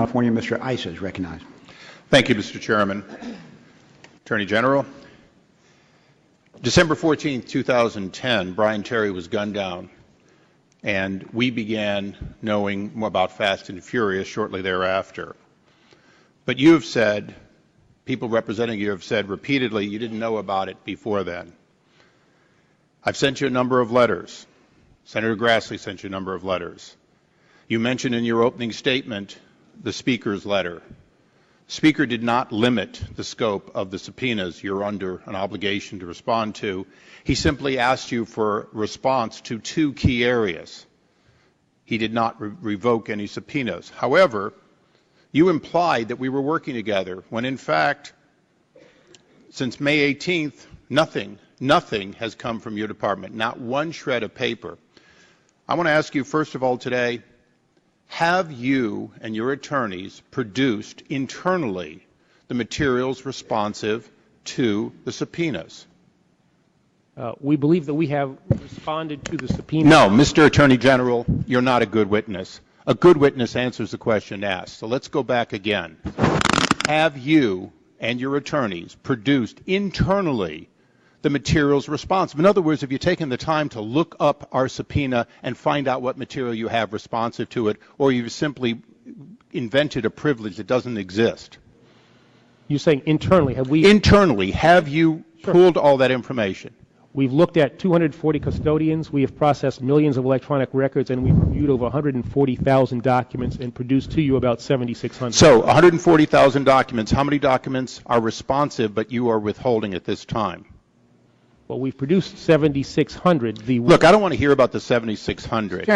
California. Mr. Issa is recognized. Thank you, Mr. Chairman. Attorney General. December 14, 2010, Brian Terry was gunned down, and we began knowing more about Fast and Furious shortly thereafter. But you have said, people representing you have said repeatedly, you didn't know about it before then. I've sent you a number of letters. Senator Grassley sent you a number of letters. You mentioned in your opening statement the Speaker's letter. The Speaker did not limit the scope of the subpoenas you're under an obligation to respond to. He simply asked you for response to two key areas. He did not revoke any subpoenas. However, you implied that we were working together when, in fact, since May 18th, nothing has come from your department, not one shred of paper. I want to ask you, first of all, today, have you and your attorneys produced internally the materials responsive to the subpoenas? We believe that we have responded to the subpoena. No, Mr. Attorney General, you're not a good witness. A good witness answers the question asked. So let's go back again. Have you and your attorneys produced internally the materials responsive? In other words, have you taken the time to look up our subpoena and find out what material you have responsive to it, or you've simply invented a privilege that doesn't exist? You're saying internally. Have we? Internally, have you pulled all that information? We've looked at 240 custodians. We have processed millions of electronic records, and we've reviewed over 140,000 documents and produced to you about 7,600. So 140,000 documents. How many documents are responsive but you are withholding at this time? Well, we've produced 7,600. Look, I don't want to hear about the 7,600.